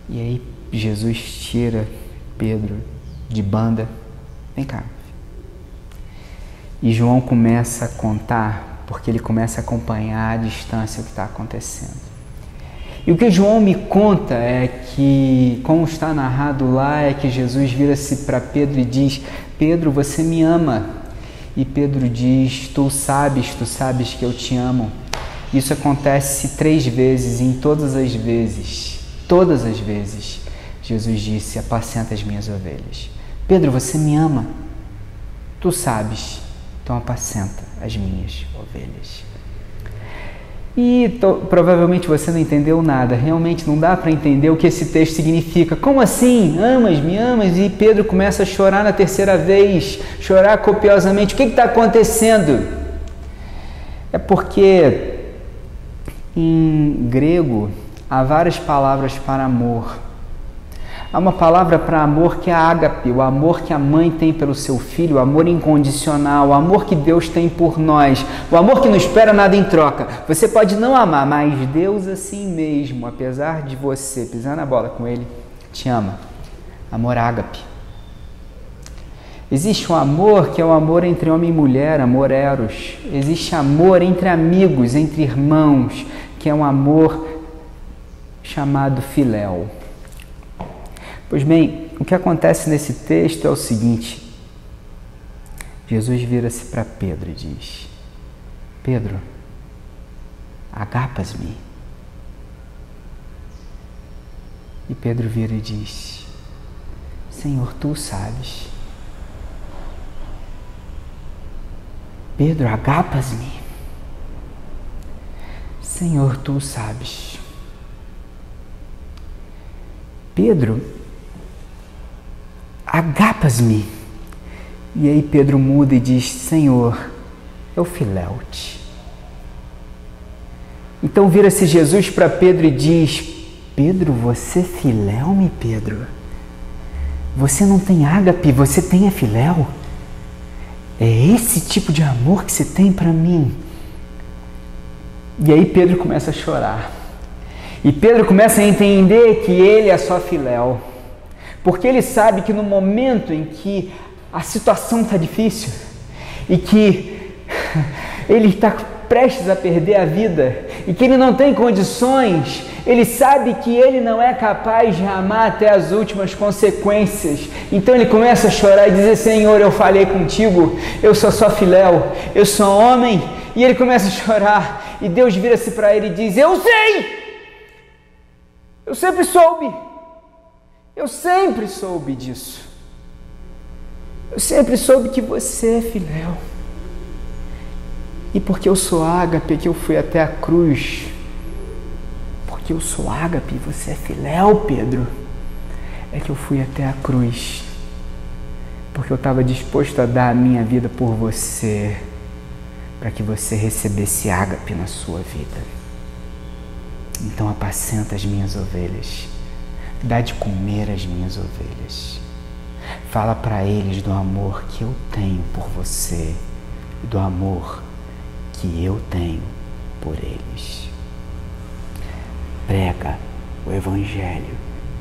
E aí Jesus tira Pedro de banda. Vem cá. E João começa a contar, porque ele começa a acompanhar à distância o que está acontecendo. E o que João me conta é que, como está narrado lá, é que Jesus vira-se para Pedro e diz: Pedro, você me ama. E Pedro diz: tu sabes que eu te amo. Isso acontece 3 vezes, e em todas as vezes, Jesus disse: apacenta as minhas ovelhas. Pedro, você me ama. Tu sabes, então apacenta as minhas ovelhas. E provavelmente você não entendeu nada, realmente não dá para entender o que esse texto significa. Como assim? Amas, me amas? E Pedro começa a chorar na 3ª vez, chorar copiosamente. O que está acontecendo? É porque em grego há várias palavras para amor. Há uma palavra para amor que é ágape, o amor que a mãe tem pelo seu filho, o amor incondicional, o amor que Deus tem por nós, o amor que não espera nada em troca. Você pode não amar, mas Deus assim mesmo, apesar de você pisar na bola com Ele, te ama. Amor ágape. Existe um amor que é o amor entre homem e mulher, amor eros. Existe amor entre amigos, entre irmãos, que é um amor chamado filéu. Pois bem, o que acontece nesse texto é o seguinte: Jesus vira-se para Pedro e diz: Pedro, agapas-me. E Pedro vira e diz: Senhor, tu sabes. Pedro, agapas-me. Senhor, tu sabes. Pedro, agapas-me. E aí Pedro muda e diz: Senhor, eu filéu-te. Então vira-se Jesus para Pedro e diz: Pedro, você filéu-me, Pedro? Você não tem ágape, você tem a filéu? É esse tipo de amor que você tem para mim? E aí Pedro começa a chorar. E Pedro começa a entender que ele é só filéu. Porque ele sabe que no momento em que a situação está difícil e que ele está prestes a perder a vida e que ele não tem condições, ele sabe que ele não é capaz de amar até as últimas consequências. Então ele começa a chorar e dizer: Senhor, eu falhei contigo, eu sou só filéu, eu sou homem. E ele começa a chorar e Deus vira-se para ele e diz: eu sei! Eu sempre soube! Eu sempre soube disso. Eu sempre soube que você é filéu. E porque eu sou ágape, que eu fui até a cruz. Porque eu sou ágape e você é filéu, Pedro. É que eu fui até a cruz. Porque eu estava disposto a dar a minha vida por você. Para que você recebesse ágape na sua vida. Então apacenta as minhas ovelhas. Dá de comer às minhas ovelhas. Fala para eles do amor que eu tenho por você e do amor que eu tenho por eles. Prega o Evangelho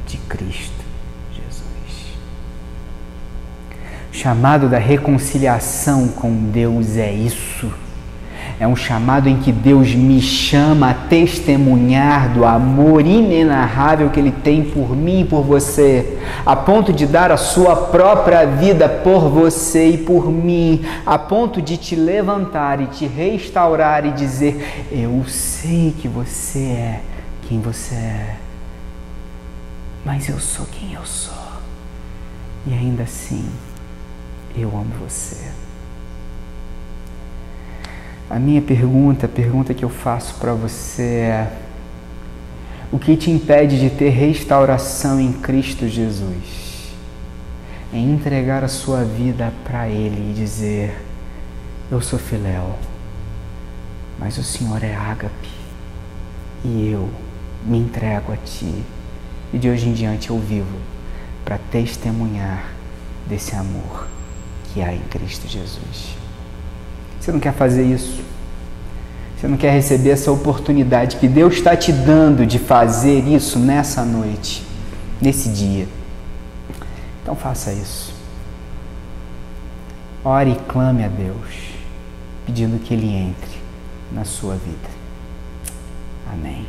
de Cristo Jesus. O chamado da reconciliação com Deus é isso. É um chamado em que Deus me chama a testemunhar do amor inenarrável que Ele tem por mim e por você, a ponto de dar a sua própria vida por você e por mim, a ponto de te levantar e te restaurar e dizer: eu sei que você é quem você é, mas eu sou quem eu sou, e ainda assim eu amo você. A minha pergunta, a pergunta que eu faço para você é: o que te impede de ter restauração em Cristo Jesus? É entregar a sua vida para Ele e dizer: eu sou filéu, mas o Senhor é ágape e eu me entrego a Ti. E de hoje em diante eu vivo para testemunhar desse amor que há em Cristo Jesus. Você não quer fazer isso? Você não quer receber essa oportunidade que Deus está te dando de fazer isso nessa noite, nesse dia? Então faça isso. Ore e clame a Deus, pedindo que Ele entre na sua vida. Amém.